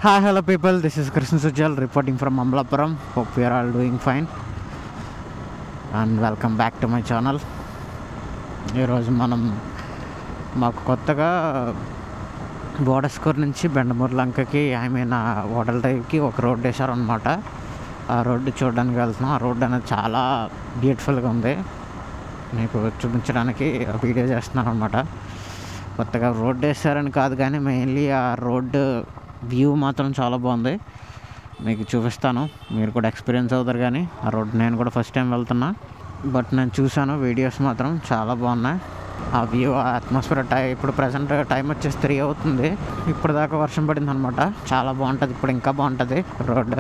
Hi, hello people. This is Krishna Sujal reporting from Amlapuram. Hope you are all doing fine and welcome back to my channel. ఈరోజు మనం మాకు కొత్తగా బోడస్కూర్ నుంచి బెండమూరు లంకకి ఓడల డ్రైవ్కి ఒక road వేశారనమాట. ఆ రోడ్డు చూడడానికి వెళ్తున్నాం. ఆ రోడ్డు అనేది చాలా బ్యూటిఫుల్గా ఉంది. మీకు చూపించడానికి వీడియో చేస్తున్నాను అనమాట. కొత్తగా రోడ్డు వేసారని కాదు కానీ మెయిన్లీ ఆ రోడ్డు వ్యూ మాత్రం చాలా బాగుంది. మీకు చూపిస్తాను, మీరు కూడా ఎక్స్పీరియన్స్ అవుతారు. కానీ ఆ రోడ్డు నేను కూడా ఫస్ట్ టైం వెళ్తున్నా, బట్ నేను చూసాను వీడియోస్ మాత్రం చాలా బాగున్నాయి. ఆ వ్యూ, ఆ అట్మాస్ఫియర్. ఇప్పుడు ప్రజెంట్ టైం వచ్చేసి 3 అవుతుంది. ఇప్పుడు దాకా వర్షం పడింది అనమాట. చాలా బాగుంటుంది. ఇప్పుడు ఇంకా బాగుంటుంది రోడ్డు.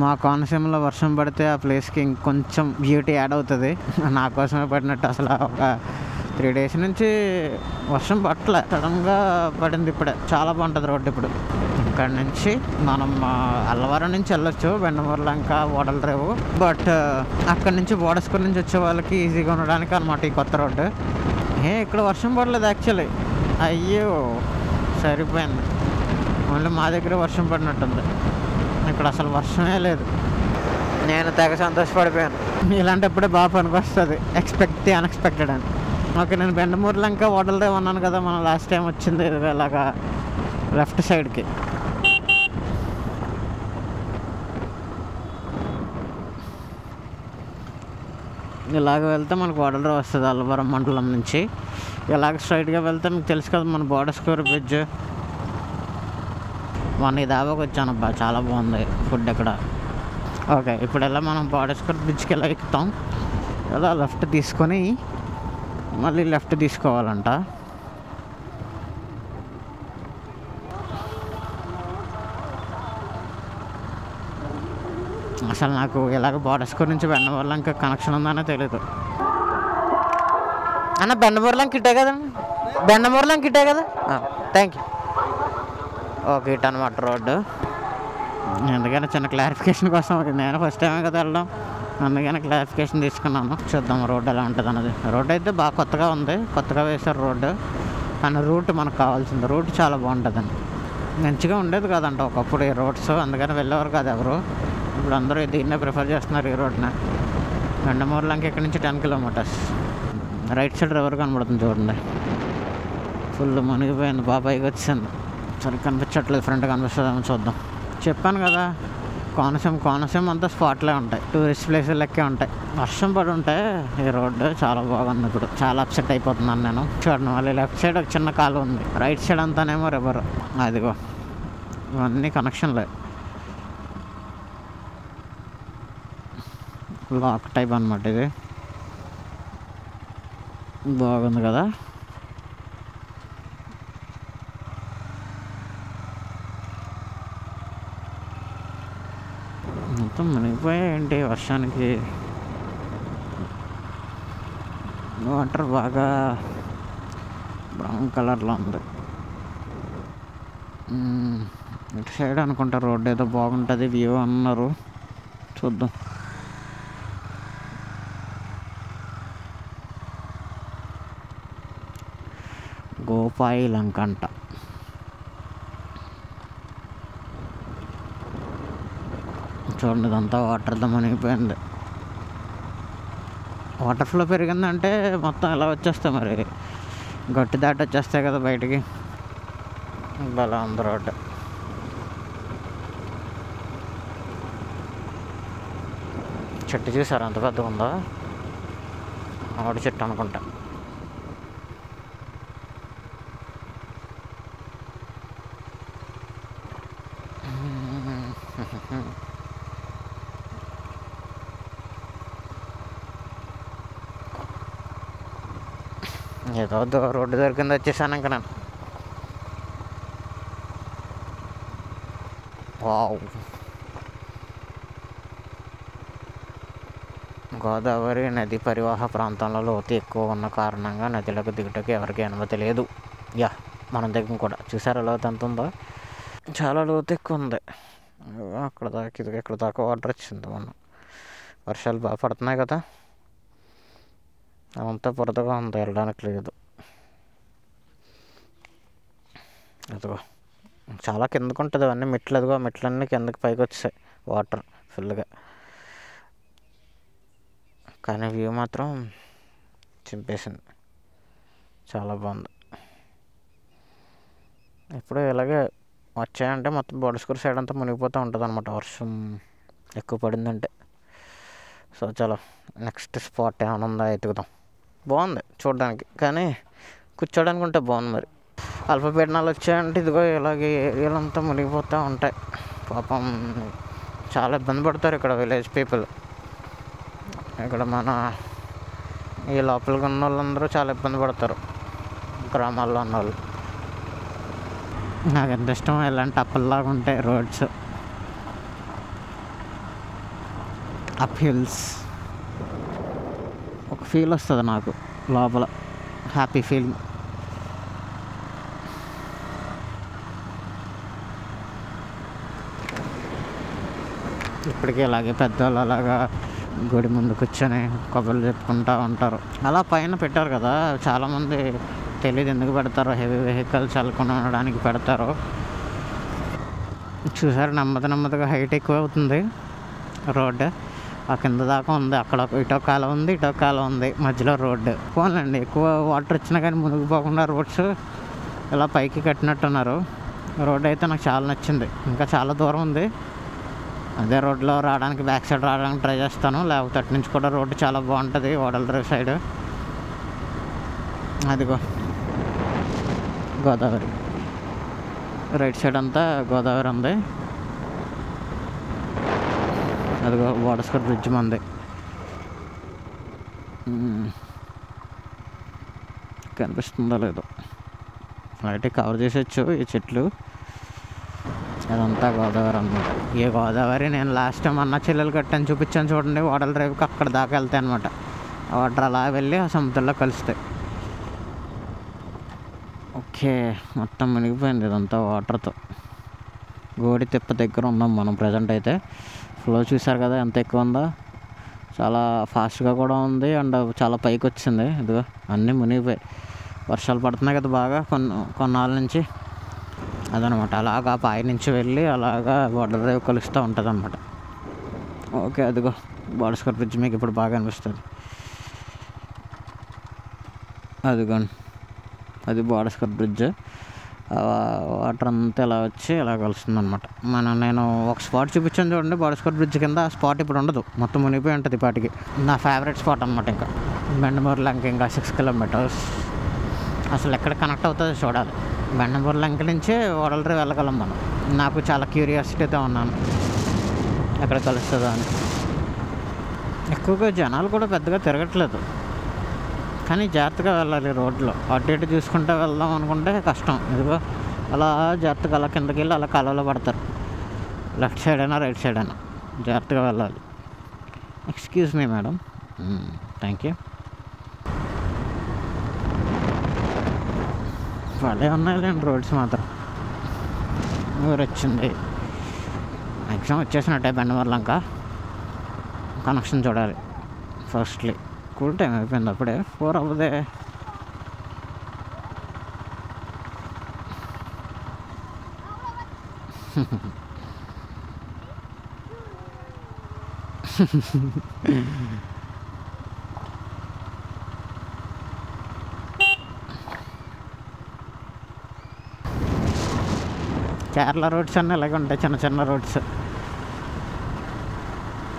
మా కోనసీమలో వర్షం పడితే ఆ ప్లేస్కి ఇంకొంచెం బ్యూటీ యాడ్ అవుతుంది. నా కోసమే పడినట్టు. అసలు ఒక 3 డేస్ నుంచి వర్షం పట్టలే, సడన్గా పడింది ఇప్పుడే. చాలా బాగుంటుంది రోడ్డు ఇప్పుడు. ఇక్కడ నుంచి మనం అల్లవరం నుంచి వెళ్ళొచ్చు బెండమూరు లంక ఓడల డ్రైవ్. బట్ అక్కడి నుంచి బోడస్కూర్ నుంచి వచ్చే వాళ్ళకి ఈజీగా ఉండడానికి అనమాట ఈ కొత్త రోడ్డు. ఇక్కడ వర్షం పడలేదు యాక్చువల్లీ. అయ్యో సరిపోయింది. ఓన్లీ మా దగ్గర వర్షం పడినట్టుంది. ఇక్కడ అసలు వర్షమే లేదు. నేను తెగ సంతోషపడిపోయాను. ఇలాంటప్పుడే బాగా పనికొస్తుంది ది అన్ఎక్స్పెక్టెడ్ అని. ఓకే, నేను బెండమూరు లంక ఓడల డ్రైవ్ అన్నాను కదా, మనం లాస్ట్ టైం వచ్చింది ఇలాగా లెఫ్ట్ సైడ్కి. ఇలాగ వెళ్తే మనకు ఓడల డ్రైవ్ వస్తుంది అల్లవరం మండలం నుంచి. ఇలాగ స్ట్రైట్గా వెళ్తే మీకు తెలుసు కదా మన బోడస్కూర్ బ్రిడ్జ్. మొన్న ఈ దాబాకి వచ్చాను అబ్బా, చాలా బాగుంది ఫుడ్ ఇక్కడ. ఓకే, ఇప్పుడు ఎలా మనం బోడస్కూర్ బ్రిడ్జ్కి ఎలా ఎక్కుతాం, ఎలా లెఫ్ట్ తీసుకొని మళ్ళీ లెఫ్ట్ తీసుకోవాలంట. అసలు నాకు ఇలాగ బోడస్కూర్ నుంచి బెండమూరు లంక కనెక్షన్ ఉందనే తెలీదు. అన్న బెండమూరు లంక ఇటే కదా, బెండమూరు లంక ఇటే కదా. Thank you. ఓకే, ఇటు అనమాట రోడ్డు. ఎందుకని చిన్న క్లారిఫికేషన్ కోసం, నేను ఫస్ట్ టైమే కదా వెళ్ళడం, అందుకని క్లారిఫికేషన్ తీసుకున్నాను. చూద్దాం రోడ్డు ఎలా ఉంటుంది అన్నది. రోడ్డు అయితే బాగా కొత్తగా ఉంది, కొత్తగా వేశారు రోడ్డు. కానీ రూట్ మనకు కావాల్సింది. రూట్ చాలా బాగుంటుందండి. మంచిగా ఉండేది కాదంట ఒకప్పుడు ఈ రోడ్స్, అందుకని వెళ్ళేవారు కాదు ఎవరు. ఇప్పుడు అందరూ దీన్నే ప్రిఫర్ చేస్తున్నారు, ఈ రోడ్ని. బెండమూరు లంక ఇక్కడ నుంచి 10 కిలోమీటర్స్. రైట్ సైడ్ రివర్ కనబడుతుంది చూడండి. ఫుల్ మునిగిపోయింది, బాబాయికి వచ్చింది. సరే కనిపించట్లేదు, ఫ్రంట్ కనిపిస్తుందేమో చూద్దాం. చెప్పాను కదా, కోనసీమ అంతా స్పాట్లే ఉంటాయి, టూరిస్ట్ ప్లేసులు లెక్కే ఉంటాయి. వర్షం పడి ఉంటే ఈ రోడ్డు చాలా బాగుంది. ఇప్పుడు చాలా అప్సెట్ అయిపోతున్నాను నేను. చూడండి, మళ్ళీ లెఫ్ట్ సైడ్ ఒక చిన్న కాలు ఉంది, రైట్ సైడ్ అంతానేమో రివర్. అదిగో ఇవన్నీ కనెక్షన్లే. లాక్ టైప్ అనమాట ఇది. బాగుంది కదా. మొత్తం మునిగిపోయాయండి వర్షానికి. వాటర్ బాగా బ్రౌన్ కలర్లో ఉంది. ఇటు సైడ్ అనుకుంటా రోడ్డు ఏదో బాగుంటుంది వ్యూ అన్నారు. చూద్దాం. గోపాయి లంక అంట. చూడండి, ఇదంతా వాటర్తో మునిగిపోయింది. వాటర్ ఫ్లో పెరిగిందంటే మొత్తం ఎలా వచ్చేస్తాయి మరి, గట్టి దాటి వచ్చేస్తాయి కదా బయటికి. బలా ఉంది రోడ్డు. చెట్టు చూసారు ఎంత పెద్దగా ఉందో, ఆవిడ చెట్టు అనుకుంటా. ఏదో రోడ్డు దొరికింది, వచ్చేసాను ఇంకా నేను. వావ్, గోదావరి నది పరివాహ ప్రాంతంలో లోతు ఎక్కువ ఉన్న కారణంగా నదిలకు దిగుటకు ఎవరికి అనుమతి లేదు. మన దగ్గర కూడా చూసారా లోతు ఎంత ఉందో, చాలా లోతు ఎక్కువ ఉంది. అక్కడ దాకా ఇది ఇక్కడ దాకా వాటర్ వచ్చింది. మనం వర్షాలు బాగా పడుతున్నాయి కదా, అదంతా బురదగా ఉంది, వెళ్ళడానికి లేదు. అదిగో చాలా కిందకు ఉంటుంది అవన్నీ మెట్లు, అదిగో మెట్లన్నీ కిందకి పైకి వచ్చాయి వాటర్ ఫుల్గా. కానీ వ్యూ మాత్రం చింపేసింది, చాలా బాగుంది. ఇప్పుడు ఇలాగే వచ్చాయంటే మొత్తం బోడస్కూర్ సైడ్ అంతా మునిగిపోతూ ఉంటుంది అనమాట వర్షం ఎక్కువ పడిందంటే. సో చలో నెక్స్ట్ స్పాట్ ఏమైనా ఉందా ఎతుకుదాం. బాగుంది చూడడానికి, కానీ కూర్చోడానికి ఉంటే బాగుంది. మరి అల్పపీడనాలు వచ్చాయంటే ఇదిగో ఇలాగే ఏరియాలంతా మునిగిపోతూ ఉంటాయి. పాపం చాలా ఇబ్బంది పడతారు ఇక్కడ విలేజ్ పీపుల్. ఇక్కడ మన ఈ లోపలికి ఉన్న వాళ్ళందరూ చాలా ఇబ్బంది పడతారు, గ్రామాల్లో ఉన్న వాళ్ళు. నాకు ఎంత ఇష్టం ఇలాంటి అప్పల్లాగా ఉంటాయి రోడ్స్, అప్ హిల్స్. ఒక ఫీల్ వస్తుంది నాకు లోపల, హ్యాపీ ఫీలింగ్. ఇప్పటికీ ఇలాగే పెద్దవాళ్ళు అలాగా గుడి ముందు కూర్చొని కొబ్బరి చెప్పుకుంటూ ఉంటారు. అలా పైన పెట్టారు కదా, చాలామంది తెలియదు ఎందుకు పెడతారో, హెవీ వెహికల్స్ వెళ్ళడానికి పెడతారు. చూసారు నెమ్మదిగా హైట్ ఎక్కువ అవుతుంది రోడ్డు. ఆ కింద దాకా ఉంది, అక్కడ ఇటో కాలం ఉంది, ఇటో కాలం ఉంది, మధ్యలో రోడ్డు. పోన్లండి, ఎక్కువ వాటర్ వచ్చినా కానీ మునిగిపోకుండా రోడ్స్ ఇలా పైకి కట్టినట్టున్నారు. రోడ్డు అయితే నాకు చాలా నచ్చింది. ఇంకా చాలా దూరం ఉంది, అదే రోడ్లో రావడానికి, బ్యాక్ సైడ్ రావడానికి ట్రై చేస్తాను. లేకపోతే అటు నుంచి కూడా రోడ్డు చాలా బాగుంటుంది, ఓడల డ్రైవ్ సైడ్. అదిగో గోదావరి, రైట్ సైడ్ అంతా గోదావరి ఉంది. అదిగో బోడస్కర్ బ్రిడ్జ్ మంది. కనిపిస్తుందో లేదో, లైట్ కవర్ చేసేచ్చు ఈ చెట్లు. అదంతా గోదావరి అనమాట. ఈ గోదావరి నేను లాస్ట్ టైం అన్న చెల్లెలు కట్టని చూపించాను చూడండి, ఓడల డ్రైవ్కి అక్కడ దాకా వెళ్తాయి అనమాట. వాటర్ అలా వెళ్ళి ఆ సముద్రంలో కలుస్తాయి. ఓకే, మొత్తం మునిగిపోయింది ఇదంతా వాటర్తో. గోడి తిప్ప దగ్గర ఉన్నాం మనం ప్రజెంట్ అయితే. ఫ్లో చూసారు కదా ఎంత ఎక్కువ ఉందో, చాలా ఫాస్ట్గా కూడా ఉంది అండ్ చాలా పైకి వచ్చింది. ఇదిగో అన్నీ మునిగిపోయాయి, వర్షాలు పడుతున్నాయి కదా బాగా కొన్నాళ్ళ నుంచి. అదనమాట, అలాగా పై నుంచి వెళ్ళి అలాగా వాటర్ డ్రైవ్ కలుస్తూ ఉంటుంది అనమాట. ఓకే, అదిగో బోడస్కర్ బ్రిడ్జ్ మీకు ఇప్పుడు బాగా అనిపిస్తుంది. అదిగోండి, అది బోడస్కర్ బ్రిడ్జ్. వాటర్ అంతా ఇలా వచ్చి ఇలా కలుస్తుంది అనమాట. నేను ఒక స్పాట్ చూపించాను చూడండి బోడస్కర్ బ్రిడ్జ్ కింద, ఆ స్పాట్ ఇప్పుడు ఉండదు, మొత్తం మునిగిపోయి ఉంటుంది ఇప్పటికి. నా ఫేవరెట్ స్పాట్ అనమాట. ఇంకా బెండమూరు లంక ఇంకా 6 kilometers. అసలు ఎక్కడ కనెక్ట్ అవుతుందో చూడాలి. బెండమూరు లంక నుంచే ఓడల డ్రైవ్ వెళ్ళగలం మనం. నాకు చాలా క్యూరియాసిటీతో ఉన్నాను ఎక్కడ కలుస్తుందో అని. ఎక్కువగా జనాలు కూడా పెద్దగా తిరగట్లేదు, కానీ జాగ్రత్తగా వెళ్ళాలి రోడ్లో. అటు ఇటు చూసుకుంటూ వెళ్దాం అనుకుంటే కష్టం. ఇదిగో అలా జాగ్రత్తగా అలా కిందకి వెళ్ళి అలా కాలువలో పడతారు. లెఫ్ట్ సైడ్ అయినా రైట్ సైడ్ అయినా జాగ్రత్తగా వెళ్ళాలి. Excuse me madam. Thank you. భలే ఉన్నాయిలేండి రోడ్స్ మాత్రం. ఊరు వచ్చింది, మ్యాక్సిమం వచ్చేసినట్టే బెండమూరు లంక. కనెక్షన్ చూడాలి ఫస్ట్లీ. కూల్ టైం అయిపోయింది అప్పుడే, 4 అవ్వదే. కేరళ రోడ్స్ అన్నీ ఇలాగే ఉంటాయి, చిన్న చిన్న రోడ్స్.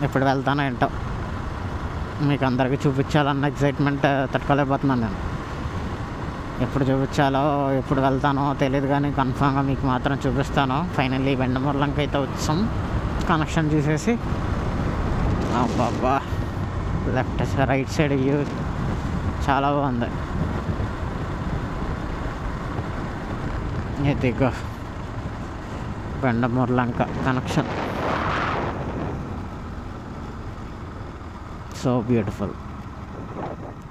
ఎప్పుడు వెళ్తానో ఏంటో, మీకు అందరికీ చూపించాలన్న ఎగ్జైట్మెంట్ తట్టుకోలేకపోతున్నాను నేను. ఎప్పుడు చూపించాలో ఎప్పుడు వెళ్తానో తెలియదు, కానీ కన్ఫామ్గా మీకు మాత్రం చూపిస్తాను. ఫైనల్లీ బెండమూరు లంక అయితే వచ్చాం, కనెక్షన్ చూసేసి. అబ్బా, left side right side view చాలా బాగుంది. ఇదిగో బెండమూరు లంక కనెక్షన్, సో బ్యూటిఫుల్.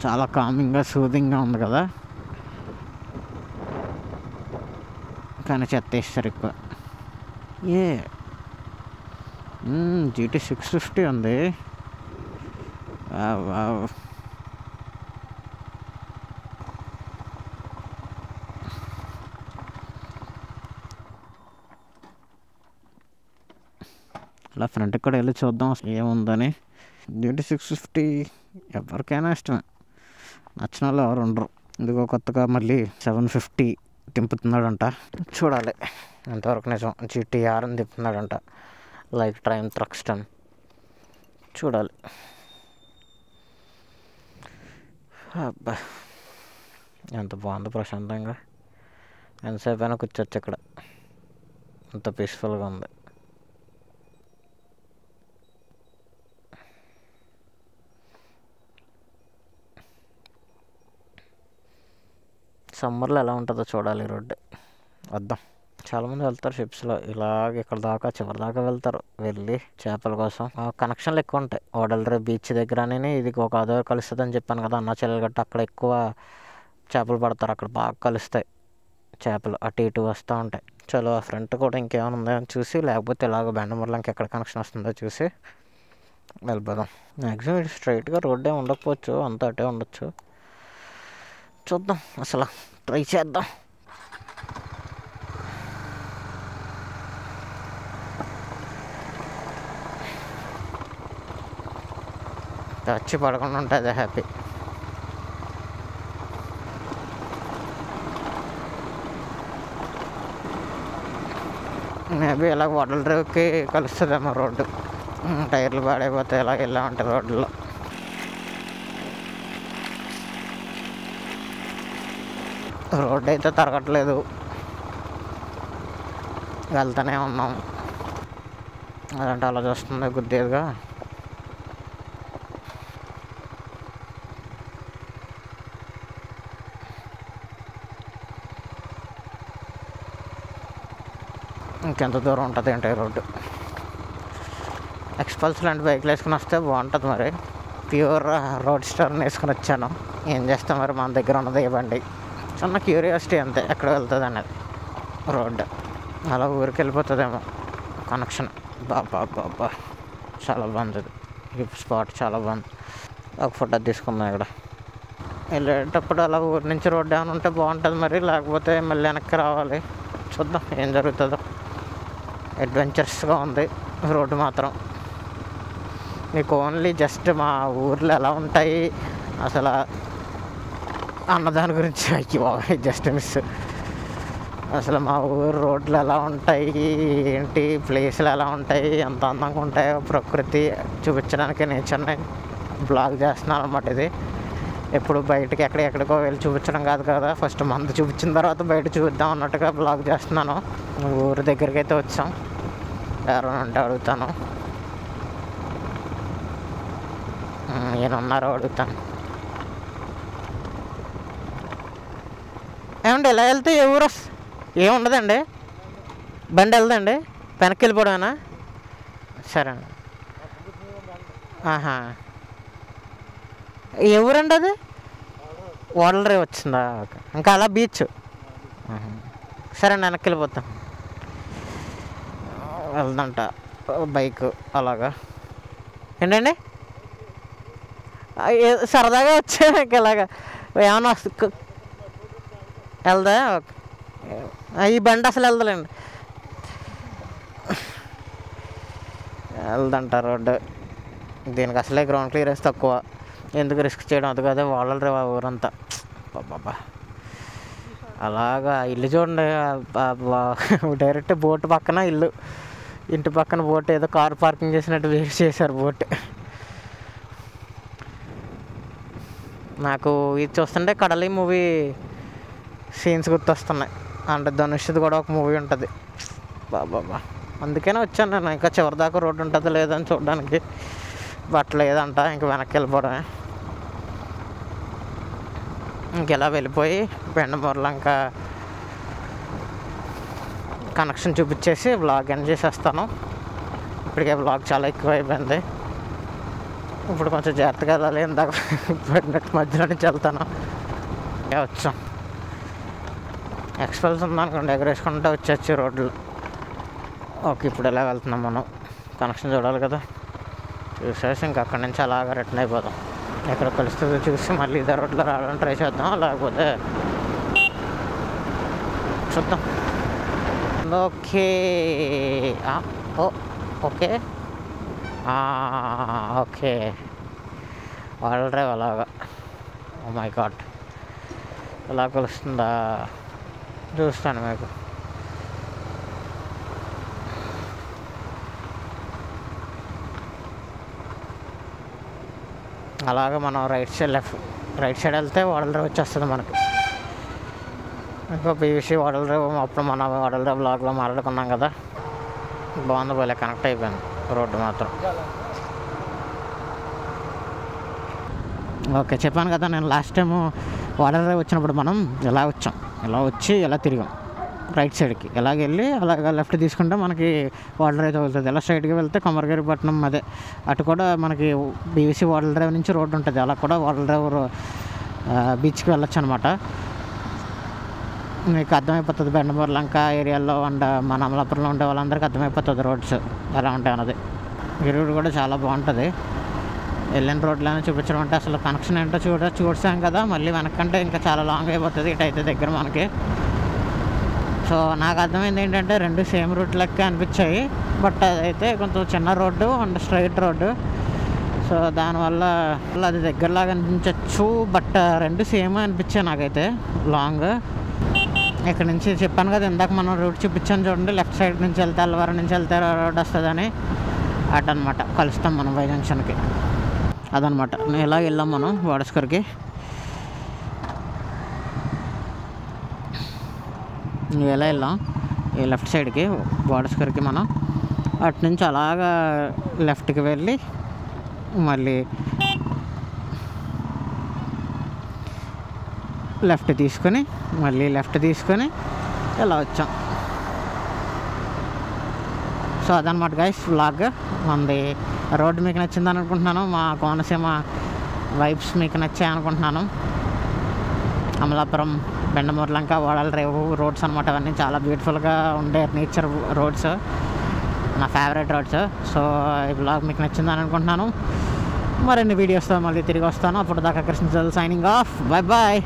చాలా కామింగ్గా సూదింగ్గా ఉంది కదా, కానీ చెత్త వేస్తారు ఎక్కువ. GT 650 ఉంది. అలా ఫ్రంట్కి కూడా వెళ్ళి చూద్దాం అసలు ఏముందని. ఏంటి 650 ఎవరికైనా ఇష్టమే, నచ్చిన వాళ్ళు ఎవరు ఉండరు. ఇందుకో కొత్తగా మళ్ళీ 750 తింపుతున్నాడంట, చూడాలి ఎంతవరకు నిజం. GTR అని తిప్పుతున్నాడంట, లైక్ ట్రైన్ థ్రక్స్టన్, చూడాలి. అబ్బా ఎంత బాగుంది ప్రశాంతంగా, ఎంతసేపు అయినా కూర్చోచ్చు ఇక్కడ, అంత పీస్ఫుల్గా ఉంది. సమ్మర్లో ఎలా ఉంటుందో చూడాలి రోడ్డు. వద్దాం. చాలామంది వెళ్తారు షిప్స్లో, ఇలాగ ఇక్కడ దాకా చివరి దాకా వెళ్తారు, వెళ్ళి చేపల కోసం. కనెక్షన్లు ఎక్కువ ఉంటాయి. ఓడలరే బీచ్ దగ్గర అని ఇది ఒక గోదావరి కలుస్తుంది అని చెప్పాను కదా, అన్నా చెల్లెలు గట్ట అక్కడ ఎక్కువ చేపలు పడతారు, అక్కడ బాగా కలుస్తాయి చేపలు, అటు ఇటు వస్తూ ఉంటాయి. చలో ఆ ఫ్రంట్ కూడా ఇంకేమైనా ఉందో అని చూసి, లేకపోతే ఇలాగ బెండమూరులో ఇంకెక్కడ కనెక్షన్ వస్తుందో చూసి వెళ్ళిపోదాం. మ్యాక్సిమం ఇటు స్ట్రైట్గా రోడ్డే ఉండకపోవచ్చు, అంతా అటే ఉండొచ్చు, చూద్దాం. అసలు ట్రై చేద్దాం. వచ్చి పడకుండా ఉంటుంది హ్యాపీ. మేబీ ఇలా వాటర్ డ్రైవ్కి కలుస్తుందేమో రోడ్డు, టైర్లు పాడైపోతాయి ఇలా వెళ్ళా ఉంటాయి రోడ్లలో. రోడ్డు అయితే తరగట్లేదు, వెళ్తూనే ఉన్నాం. అదంటే అలా చూస్తుంది గుద్దేదిగా. ఇంకెంత దూరం ఉంటుంది ఏంటి రోడ్డు. ఎక్స్పల్స్ లాంటి బైక్లు వేసుకుని వస్తే బాగుంటుంది. మరి ప్యూర్ రోడ్ స్టార్ని వేసుకుని వచ్చాను, ఏం చేస్తాం మరి, మన దగ్గర ఉన్నది ఏ బండి. చిన్న క్యూరియాసిటీ అంతే, ఎక్కడ వెళ్తుంది అనేది రోడ్డు. అలా ఊరికి వెళ్ళిపోతుందేమో కనెక్షన్. బాబా బాబా చాలా బాగుంది ఈ స్పాట్, చాలా బాగుంది. ఒక ఫోటో తీసుకుందాం ఇక్కడ. వెళ్ళేటప్పుడు అలా ఊరి నుంచి రోడ్డు ఏమైనా ఉంటే బాగుంటుంది మరి, లేకపోతే మళ్ళీ వెనక్కి రావాలి. చూద్దాం ఏం జరుగుతుందో. అడ్వెంచరస్గా ఉంది రోడ్డు మాత్రం. మీకు ఓన్లీ జస్ట్ మా ఊర్లో ఎలా ఉంటాయి అసలు అన్నదాని గురించి అయ్యో జస్ట్ మిస్. అసలు మా ఊరు రోడ్లు ఎలా ఉంటాయి ఏంటి, ప్లేసులు ఎలా ఉంటాయి, ఎంత అందంగా ఉంటాయో ప్రకృతి చూపించడానికి నేచర్ని బ్లాగ్ చేస్తున్నాను అన్నమాట. ఇది ఎప్పుడు బయటకి ఎక్కడికో వెళ్ళి చూపించడం కాదు కదా, ఫస్ట్ మందు చూపించిన తర్వాత బయట చూపిద్దాం అన్నట్టుగా బ్లాగ్ చేస్తున్నాను. ఊరి దగ్గరికి అయితే వచ్చాం, ఎవరైనా ఉంటే అడుగుతాను, ఏమన్నారో అడుగుతాను. ఏమండి ఇలా వెళ్తే ఏ ఊరు ఏముండదండి, బండి వెళ్దండి, వెనక్కి వెళ్ళిపోవడమేనా? సరే ఆహా, ఏ ఊరండి అది? ఓడలరే వచ్చిందా? ఓకే, ఇంకా అలా బీచ్. సరే వెనక్కి వెళ్ళిపోతాం. వెళ్దంట బైక్ అలాగా. ఏంటండి సరదాగా వచ్చాను ఇంక ఇలాగా ఏమన్నా వెళ్దా? ఈ బండి అసలు వెళ్దలేండి, వెళ్దంట రోడ్డు. దీనికి అసలే గ్రౌండ్ క్లియరెన్స్ తక్కువ, ఎందుకు రిస్క్ చేయడం, అది కదా వాళ్ళ ఊరంతా. బాబా అలాగా ఇల్లు చూడండి, డైరెక్ట్ బోటు పక్కన ఇల్లు, ఇంటి పక్కన బోట్, ఏదో కారు పార్కింగ్ చేసినట్టు వేస్ట్ చేశారు బోట్. నాకు ఇది చూస్తుంటే కడలి మూవీ సీన్స్ గుర్తొస్తున్నాయి. అంటే ధనుష్ది కూడా ఒక మూవీ ఉంటుంది. బాబా అందుకనే వచ్చాను నేను. ఇంకా చివరిదాకా రోడ్డు ఉంటుందో లేదని చూడడానికి, బట్ లేదంట, ఇంక వెనక్కి వెళ్ళిపోవడమే. ఇంకెలా వెళ్ళిపోయి బెండమూరులో ఇంకా కనెక్షన్ చూపించేసి బ్లాగ్ ఎండ్ చేసేస్తాను. ఇప్పటికే బ్లాగ్ చాలా ఎక్కువ అయిపోయింది. ఇప్పుడు కొంచెం జాగ్రత్తగా వెళ్ళాలి, ఇందాక పడినట్టు మధ్యలో నుంచి వెళ్తాను. వచ్చాం, ఎక్స్పెల్స్ ఉందనుకోండి, ఎగరేసుకుంటే వచ్చేసి రోడ్లు. ఓకే, ఇప్పుడు ఎలా వెళ్తున్నాం మనం, కనెక్షన్ చూడాలి కదా, చూసేసి ఇంక అక్కడి నుంచి అలాగా రిటర్న్ అయిపోదాం. ఎక్కడ కలుస్తుందో చూసి మళ్ళీ ఇదే రోడ్లో రావడానికి ట్రై చేద్దాం, లేకపోతే చూద్దాం. ఓకే ఓకే ఓకే, వాడల డ్రైవ్ అలాగా. ఓ మై గాడ్, ఎలా కలుస్తుందా చూస్తాను మీకు. అలాగే మనం రైట్ సైడ్ వెళ్తే వాడల డ్రైవ్ వచ్చేస్తుంది మనకి. ఇంకో పీవీసీ వాడల డ్రైవ్ అప్పుడు మనం వాడల డ్రైవ్ బ్లాగ్లో మాట్లాడుకున్నాం కదా, బాగుంది, పోలే కనెక్ట్ అయిపోయింది రోడ్డు మాత్రం. ఓకే, చెప్పాను కదా నేను లాస్ట్ టైము వాడల డ్రైవ్ వచ్చినప్పుడు మనం ఇలా వచ్చాం, ఇలా వచ్చి ఇలా తిరిగాం రైట్ సైడ్కి. ఇలాగ వెళ్ళి అలాగ లెఫ్ట్ తీసుకుంటే మనకి వాడల డ్రైవ్ తగులుతుంది. ఇలా స్ట్రైట్గా వెళ్తే కొమరగిరిపట్నం అదే అటు కూడా మనకి బీవీసీ వాడల డ్రైవ్ నుంచి రోడ్డు ఉంటుంది. అలా కూడా వాడల డ్రైవ్ బీచ్కి వెళ్ళొచ్చు అనమాట. మీకు అర్థమైపోతుంది బెండమూరు లంక ఏరియాలో అండ్ మన అమలాపురంలో ఉండే వాళ్ళందరికీ అర్థమైపోతుంది రోడ్స్ ఎలా ఉంటాయి అన్నది. ఈ రోడ్ కూడా చాలా బాగుంటుంది. వెళ్ళిన రోడ్లైనా చూపించడం అంటే అసలు కనెక్షన్ ఏంటో చూసాం కదా, మళ్ళీ వెనకంటే ఇంకా చాలా లాంగ్ అయిపోతుంది. ఇటైతే దగ్గర మనకి. సో నాకు అర్థమైంది ఏంటంటే రెండు సేమ్ రూట్ లెక్క అనిపించాయి, బట్ అదైతే కొంచెం చిన్న road and straight road. So దానివల్ల అది దగ్గరలాగా అనిపించవచ్చు, బట్ రెండు సేమ్ అనిపించాయి నాకైతే లాంగ్. ఇక్కడ నుంచి చెప్పాను కదా ఇందాక మనం రూట్ చూపించాను చూడండి, లెఫ్ట్ సైడ్ నుంచి వెళ్తే అల్లవరం నుంచి వెళ్తే రోడ్ వస్తుందని, అటు అనమాట కలుస్తాం మనం వై జంక్షన్కి. అదనమాట ఇలా వెళ్ళాం మనం వాడస్కర్కి. ఎలా వెళ్ళాం ఈ లెఫ్ట్ సైడ్కి వాడస్కర్కి మనం. అటు నుంచి అలాగా లెఫ్ట్కి వెళ్ళి మళ్ళీ లెఫ్ట్ తీసుకొని మళ్ళీ లెఫ్ట్ తీసుకొని ఇలా వచ్చాం. సో అదనమాట గైస్ వ్లాగ్ మనది. రోడ్డు మీకు నచ్చిందని అనుకుంటున్నాను. మా కోనసీమ వైబ్స్ మీకు నచ్చాయి అనుకుంటున్నాను. అమలాపురం, బెండమూరు లంక, వాడల డ్రైవ్ రోడ్స్ అనమాట. అవన్నీ చాలా బ్యూటిఫుల్గా ఉండే నేచర్ రోడ్స్, నా ఫేవరెట్ రోడ్స్. సో ఈ వ్లాగ్ మీకు నచ్చిందని అనుకుంటున్నాను. మరిన్ని వీడియోస్తో మళ్ళీ తిరిగి వస్తాను. అప్పుడు దాకా Krishna signing off. Bye bye.